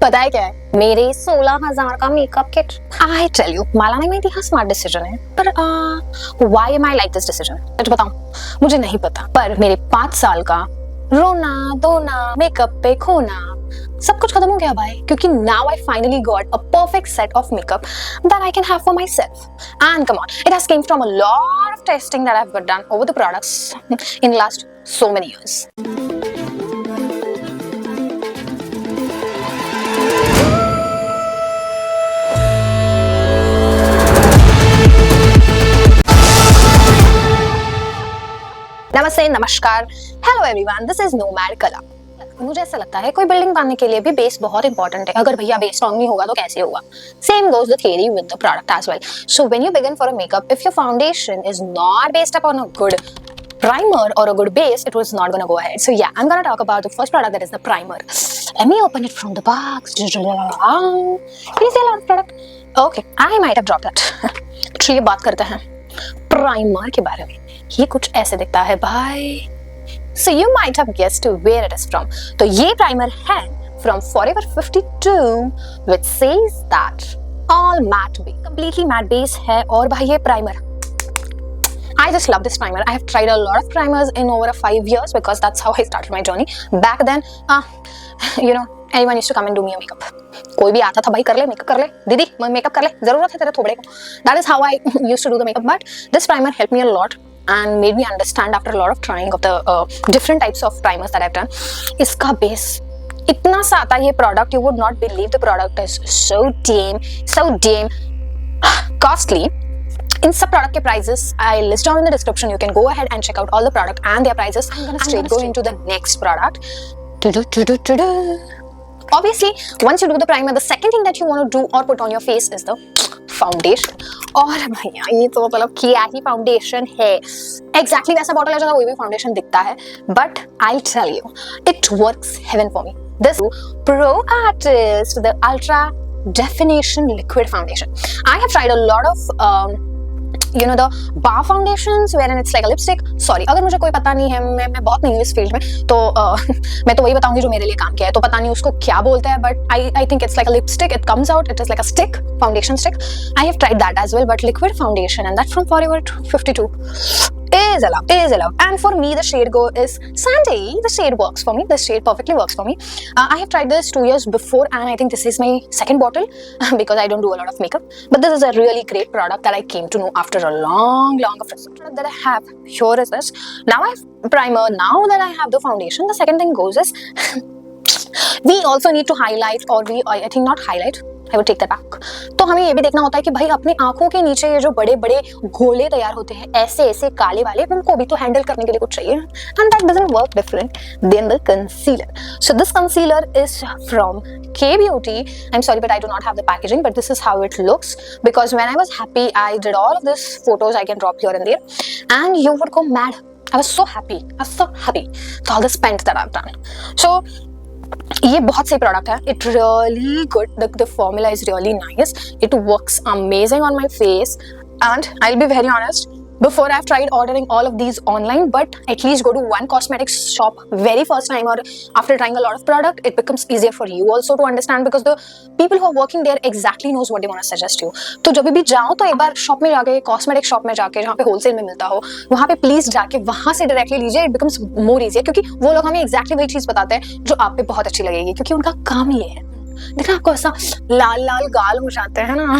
पता है क्या है, मेरे 16,000 का makeup kit. I tell you, Mala ने मेरी स्मार्ट डिसीजन है, पर why am I like this decision सच बताऊं मुझे नहीं पता, पर मेरे 5 साल का रोना धोना मेकअप पे खोना सब कुछ खत्म हो गया भाई, क्योंकि now I finally got a perfect set of makeup that I can have for my self. And come on, it has came from a lot of testing that I have done over the products in last so many years. नमस्ते, नमस्कार, hello everyone, this is nomad कला. मुझे ऐसा लगता है कोई building बनाने के लिए भी बेस बहुत इंपॉर्टेंट है. अगर भैया बेस स्ट्रांग नहीं होगा तो कैसे होगा? Same goes the theory with the product as well. So when you begin for a makeup, if your foundation is not based upon a good primer or a good base, it was not gonna go ahead. So yeah, I'm gonna talk about the first product, that is the primer. Let me open it from the box. Can you see a lot of product? Okay, I might have dropped that. चलिए बात करते हैं primer के बारे में. ये कुछ ऐसे दिखता है भाई. So you might have guessed where it is from. तो ये प्राइमर है from Forever 52, which says that all matte base, completely matte base है. और भाई ये primer, I just love this primer. I have tried a lot of primers in over 5 years because that's how I started my journey. Back then, anyone used to come and do me a makeup. कोई भी आता था, भाई कर ले makeup, कर ले दीदी मेकअप कर ले, जरूरत है तेरे थोबड़े को. That is how I used to do the makeup. But this primer helped me a lot and made me understand after a lot of trying of the different types of primers that I've done. इसका base इतना सा आता है ये product, you would not believe the product is so damn costly. In सब product के prices I list down in the description. You can go ahead and check out all the product and their prices. I'm gonna straight go into the next product. Obviously, once you do the primer, the second thing that you want to do or put on your face is the foundation. और भैया ये तो मतलब क्या ही foundation है. Exactly वैसा bottle है जैसा कोई भी foundation दिखता है. But I'll tell you, it works heaven for me. This Pro Artist, the Ultra Definition Liquid Foundation. I have tried a lot of the bar foundations wherein it's like a lipstick. Sorry, अगर मुझे कोई पता नहीं है, मैं बहुत नहीं हूँ इस फील्ड में, तो मैं तो वही बताऊंगी जो मेरे लिए काम किया है. तो पता नहीं उसको क्या बोलते हैं, but I think it's like a lipstick. It comes out, it is like a stick, foundation stick. I have tried that as well, but liquid foundation, and that from Forever 52 is allowed. And for me, the shade go is Sandy. The shade works for me. The shade perfectly works for me. I have tried this 2 years before, and I think this is my second bottle because I don't do a lot of makeup. But this is a really great product that I came to know after a long product that I have here is this. Now I have primer. Now that I have the foundation, the second thing goes is we also need to highlight, or I think not highlight. I would take that back. तो हमें ये भी देखना होता है कि भाई अपने आंखों के नीचे ये जो बड़े बड़े गोले तैयार होते हैं ऐसे काले वाले, उनको भी तो हैंडल करने के लिए कुछ चाहिए. And that doesn't work different than the concealer. So this concealer is from K Beauty. I'm sorry, but I do not have the packaging, but this is how it looks. Because when I was happy, I did all of these photos. I can drop here and there, and you would go mad. I was so happy. with all the spent that I've done. So ये बहुत सही product है. It really good. The formula is really nice. It works amazing on my face. And I will be very honest, before I've tried ordering all of these online, but at least go to one cosmetics shop very first time, or after trying a lot of product, it becomes easier for you also to understand, because the people who are working there exactly knows what they want to suggest you. तो जब भी जाओ तो एक बार shop में जाके, cosmetic shop में जाके, जहाँ पे होलसेल में मिलता हो, वहाँ पे प्लीज जाके वहाँ से डायरेक्टली लीजिए. इट बिकम्स मोर इजियर, क्योंकि वो लोग हमें एक्जैक्टली वही चीज बताते हैं जो आप पे बहुत अच्छी लगेगी, क्योंकि उनका काम ये है. देखना आपको ऐसा लाल लाल गाल हो जाते हैं ना.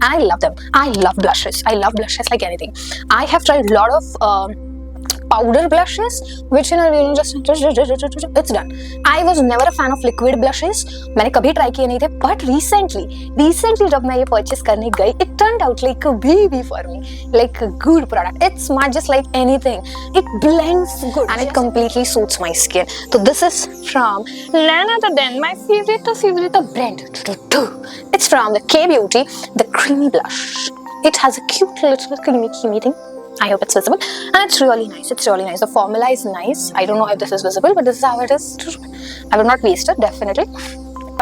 I love them. I love blushes. I love blushes like anything. I have tried a lot of powder blushes, which just it's done. I was never a fan of liquid blushes. मैंने कभी try किए नहीं थे, but recently जब मैं ये purchase करने गई, it turned out like a baby for me, like a good product. It's not just like anything. It blends good and it completely suits my skin. So this is from none other than my favorite brand. It's from the K Beauty, the creamy blush. It has a cute little creamy thing. I hope it's visible, and it's really nice. The formula is nice. I don't know if this is visible, but this is how it is. I will not waste it, definitely.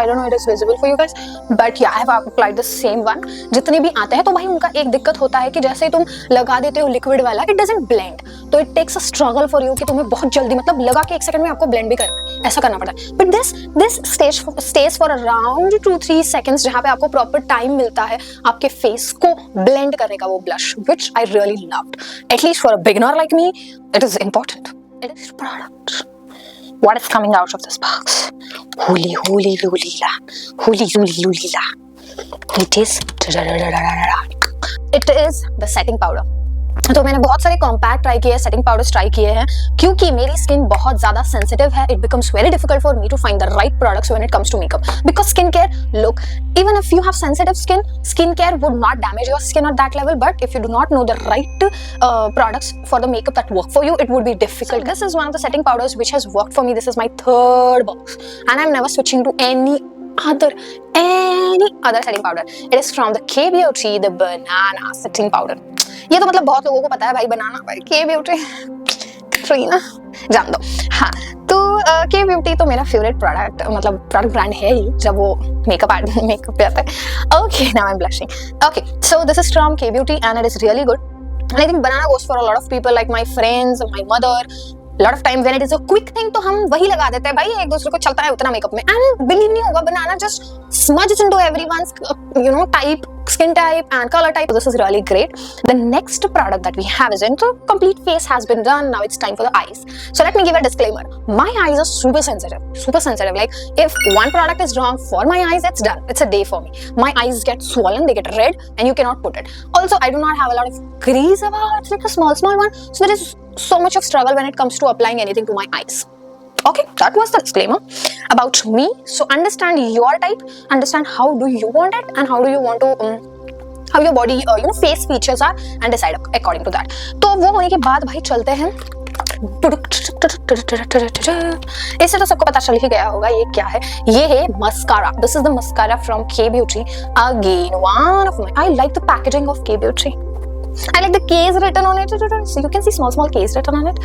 I don't know if it is visible for you guys, but yeah, I have applied the same one. जितने भी आते हैं तो भाई उनका एक दिक्कत होता है कि जैसे तुम लगा देते हो लिक्विड वाला, it doesn't blend. तो it takes a struggle for you कि तुम्हें बहुत जल्दी, मतलब लगा के 1 सेकंड में आपको blend भी करना है. ऐसा करना पड़ता है, but this stage for around 2-3 seconds, जहाँ पे आपको प्रॉपर टाइम मिलता है आपके फेस को ब्लेंड करने का, वो blush which I really loved, at least for a beginner like me it is important. It is product. What is coming out of this box? Holy lulila. Holy lulila. It is the setting powder. तो मैंने बहुत सारे compact try किए हैं, setting powders try किए हैं, क्योंकि मेरी स्किन बहुत ज़्यादा सेंसिटिव है. It becomes very difficult for me to find the right products when it comes to makeup, because skin care, look, even if you have sensitive skin care would not damage your skin at that level, but if you do not know the right products for the makeup that work for you, it would be difficult. This is one of the setting powders which has worked for me. This is my 3rd box and I'm never switching to any other setting powder. It is from the K Beauty, the banana setting powder. ये तो मतलब बहुत लोगों को पता है भाई, बनाना भाई, K Beauty फ्री ना, जान दो. हाँ, तो K Beauty तो मेरा फेवरेट प्रोडक्ट, मतलब प्रोडक्ट ब्रांड है ही जब वो मेकअप पे आता है. Okay, now I am blushing. Okay, so this is from K Beauty and it is really good. And I think banana goes for a lot of people, like my friends, my mother. Lot of time when it is a quick thing, तो हम वही लगा देते हैं भाई, एक दूसरे को चलता है उतना मेकअप में. And believe नहीं होगा, banana just smudges into everyone's type, skin type and color type. So this is really great. The next product that we have is into complete face has been done. Now it's time for the eyes. So let me give a disclaimer. My eyes are super sensitive. Like if one product is wrong for my eyes, it's done. It's a day for me. My eyes get swollen, they get red, and you cannot put it. Also, I do not have a lot of crease about. It's like a small one. So there is so much of struggle when it comes to applying anything to my eyes. Okay, that was the disclaimer about me. So understand your type, understand how do you want it and how do you want to how your body face features are, and decide according to that. तो वो होने के बाद भाई चलते हैं. इससे तो सबको पता चल ही गया होगा ये क्या है. ये है mascara. This is the mascara from K Beauty. Again, one of my, I like the packaging of K Beauty. I like the K's written on it. So you can see small K's written on it.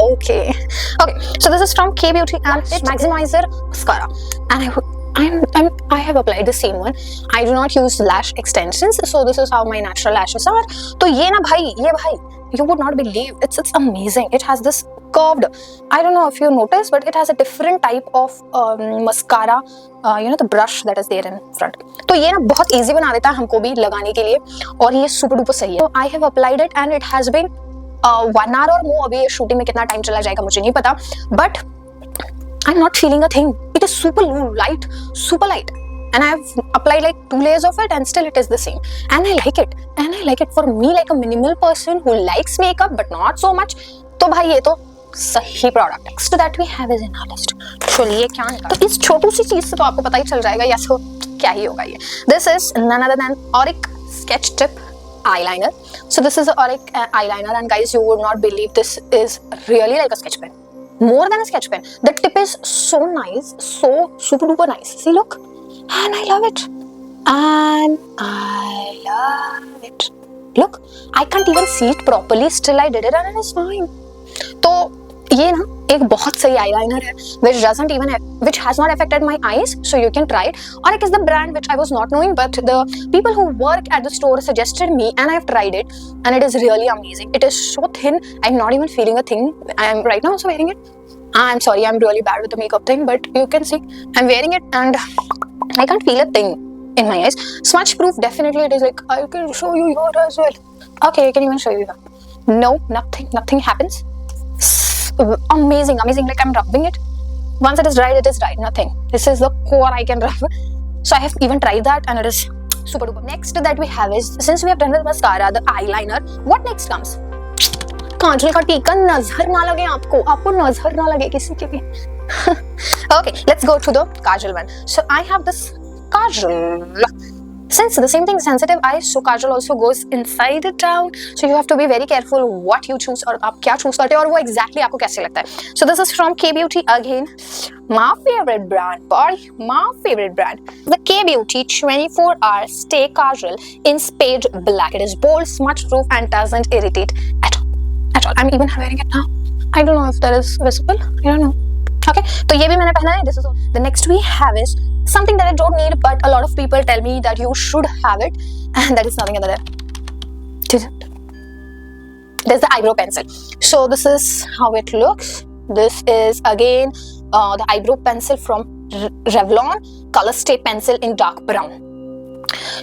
Okay. So this is from K Beauty and it's Maximizer Mascara. And I have applied the same one. I do not use lash extensions, so this is how my natural lashes are. तो ये ना भाई, you would not believe. It's amazing. It has this curved. I don't know if you noticed, but it has a different type of mascara. The brush that is there in front. तो ये ना बहुत easy बना देता है हमको भी लगाने के लिए, और ये super duper सही है. So I have applied it and it has been 1 hour or more. अभी शूटिंग में कितना टाइम चला जाएगा मुझे नहीं पता, but I'm not feeling a thing. It is super light, super light. And I have applied like 2 layers of it and still it is the same. And I like it. For me, like a minimal person who likes makeup but not so much, तो भाई ये तो सही product. Next that we have is in our list. चलिए क्या निकाला, तो इस छोटी सी चीज से तो आपको पता ही चल जाएगा या तो क्या ही होगा ये. This is none other than Auric Sketch Tip eyeliner. So this is the Auric eyeliner and guys, you would not believe this is really like a sketch pen. More than a sketch pen. The tip is so nice, so super duper nice. See, look, and I love it. Look, I can't even see it properly. Still, I did it, and it is fine. तो ये ना एक बहुत सही eyeliner है, which has not affected my eyes, so you can try it. Auric is the brand which I was not knowing, but the people who work at the store suggested me, and I have tried it, and it is really amazing. It is so thin, I'm not even feeling a thing. I am right now also wearing it. I'm sorry, I'm really bad with the makeup thing, but you can see I'm wearing it and I can't feel a thing in my eyes. Smudge proof, definitely it is. Like I can show you here as well. Okay, I can even show you here. No, nothing happens. Amazing, like I'm rubbing it. Once it is dried, it is dried. Nothing. This is the core I can rub. So I have even tried that and it is super duper. Next that we have is, since we have done with mascara, the eyeliner, what next comes? काजल का टीका. नजर ना लगे आपको नजर ना लगे किसी की भी. Okay, let's go to the kajal one. So I have this kajal. Since the same thing is sensitive eyes, so kajal also goes inside it down. So you have to be very careful what you choose और आप क्या choose करते हो और वो exactly आपको कैसे लगता है. So this is from K Beauty again. My favorite brand, boy, my favorite brand. The K Beauty 24-hour Stay Kajal in Spade Black. It is bold, smudge proof and doesn't irritate at all. I'm even wearing it now. I don't know if that is visible. I don't know. Okay, तो ये भी मैंने पहना है. This is all. The next we have is something that I don't need, but a lot of people tell me that you should have it, and that is nothing other than there's the eyebrow pencil. So this is how it looks. This is again the eyebrow pencil from Revlon, Color Stay Pencil in dark brown.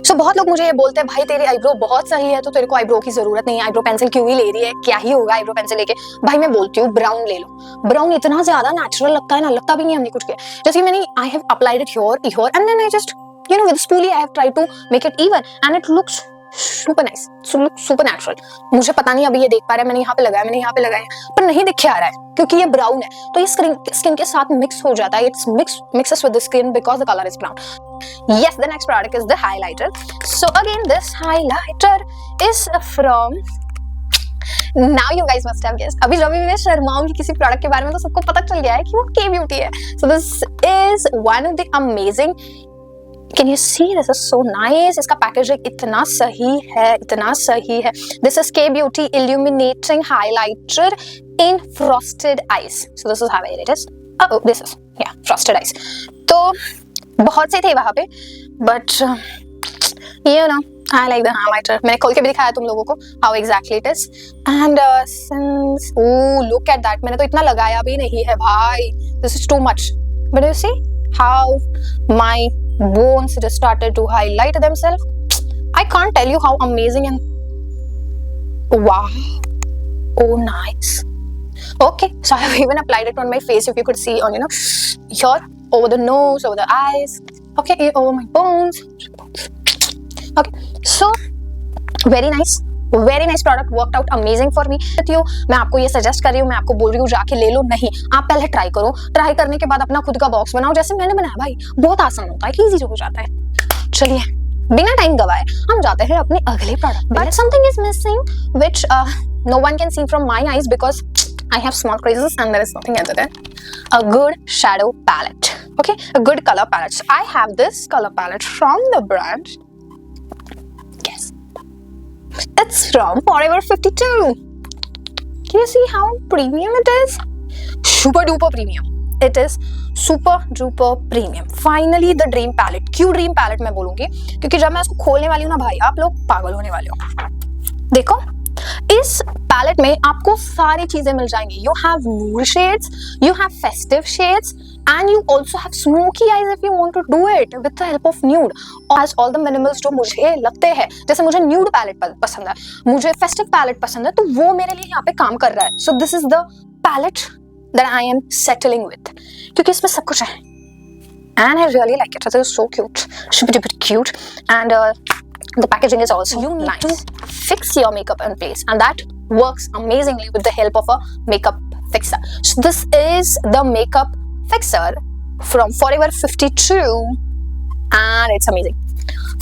So बहुत लोग मुझे ये बोलते हैं भाई तेरे eyebrow बहुत सही है तो तेरे को आईब्रो की जरूरत नहीं है, आईब्रो पेंसिल क्यों ही ले रही है, क्या ही होगा आईब्रो पेंसिल लेके। भाई मैं बोलती हूँ ब्राउन ले लो, ब्राउन इतना ज्यादा नेचुरल लगता है ना, लगता भी नहीं हमने कुछ किया। जैसे मैंने I have applied it here and then I just you know with spoolie I have tried to make it even and it looks super nice, super natural. मुझे पता नहीं अभी ये देख पा रहा है, मैंने यहाँ पे लगाया, मैंने यहाँ पे लगाया, पर नहीं दिख आ रहा है क्योंकि ये ब्राउन है तो ये स्किन के साथ मिक्स हो जाता है, it's mixes with the skin because the color is brown. Yes, the next product is the highlighter. So again this highlighter is from, now you guys must have guessed, अभी जब भी मैं शर्माऊंगी किसी प्रोडक्ट के बारे में तो सबको पता चल गया है कि वो K Beauty है. So this is one of the amazing, Can you see this is so nice. इसका पैकेजिंग इतना सही है, इतना सही है. This is K Beauty Illuminating Highlighter in Frosted Ice. So this is how it is. Oh, this is Frosted Ice. तो बहुत से थे वहाँ पे, but you know I like the highlighter. मैंने खोल के भी दिखाया तुम लोगों को how exactly it is. And since look at that, मैंने तो इतना लगाया भी नहीं है भाई. This is too much. But you see how my bones just started to highlight themselves. I can't tell you how amazing and wow, oh nice. Okay, so I have even applied it on my face. If you could see on here, over the nose, over the eyes, okay, over my bones. Okay, so very nice product, worked out amazing for me. मैं आपको ये suggest कर रही हूँ, मैं आपको बोल रही हूँ जाके ले लो नहीं, आप पहले ट्राई करो, ट्राई करने के बाद अपना खुद का बॉक्स बनाओ जैसे मैंने बनाया भाई, बहुत आसान होता है, इजी हो जाता है. चलिए बिना टाइम गवाए हम जाते हैं अपने अगले product. But something is missing which no one can see from my eyes because I have small creases and there is nothing other than a good shadow palette. Okay, a good color palette. So I have this color palette from the brand. Guess. It's from Forever 52. Can you see how premium it is? Super duper premium. It is super duper premium. Finally the dream palette. क्यों dream palette मैं बोलूंगी? क्योंकि जब मैं इसको खोलने वाली हूँ ना भाई, आप लोग पागल होने वाले हो. देखो इस पैलेट में आपको सारी चीजें मिल जाएंगी. You have nude shades, you have festive shades, and you also have smoky eyes if you want to do it with the help of nude. As all the minimals जो मुझे लगते हैं, जैसे मुझे nude पैलेट पसंद है, मुझे festive palette पसंद है, तो वो मेरे लिए यहाँ पे काम कर रहा है. So this is the palette that I am settling with, क्योंकि इसमें सब कुछ है. And I really like it. It is so cute, super cute, and the packaging is also you need nice. To fix your makeup in place, and that works amazingly with the help of a makeup fixer. So this is the makeup fixer from Forever 52 and it's amazing.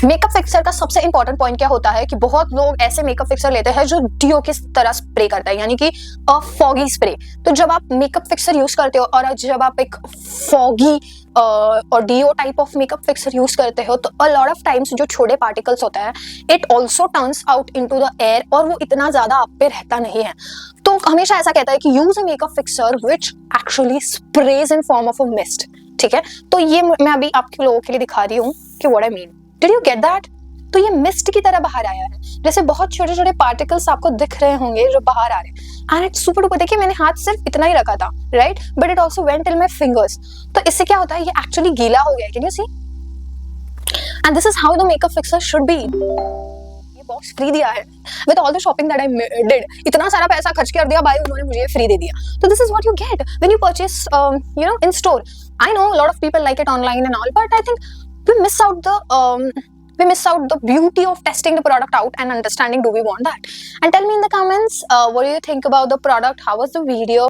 Makeup fixer का सबसे important point क्या होता है कि बहुत लोग ऐसे makeup fixer लेते हैं जो डीओ की तरह स्प्रे करता है, यानी कि फॉगी स्प्रे. तो जब आप मेकअप फिक्सर यूज करते हो और जब आप एक फॉगी और dewy type of makeup fixer use करते हो तो अ लॉट ऑफ टाइम्स जो छोटे पार्टिकल्स होता है it also turns out into the air और वो इतना ज्यादा आप पे रहता नहीं है. तो हमेशा ऐसा कहता है कि use a makeup fixer which actually sprays in form of a mist. ठीक है, तो ये मैं अभी आपके लोगों के लिए दिखा रही हूँ कि what I mean. Did you get that? तो ये मिस्ट की तरह बाहर आया है, जैसे बहुत छोटे छोटे पार्टिकल्स आपको दिख रहे होंगे जो बाहर आ रहे हैं. And it's super duper. देखिए मैंने हाथ सिर्फ इतना ही रखा था, right, but it also went till my fingers. तो इससे क्या होता है, ये एक्चुअली गीला हो गया. Can you see? And this is how the makeup fixer should be. ये बॉक्स फ्री दिया है with all the shopping that I did. इतना सारा पैसा खर्च कर दिया भाई, उन्होंने मुझे फ्री दे दिया. तो this is what you get when you purchase in store. I know a lot of people like it online and all, but I think we miss out the beauty of testing the product out and understanding do we want that. And tell me in the comments what do you think about the product, how was the video.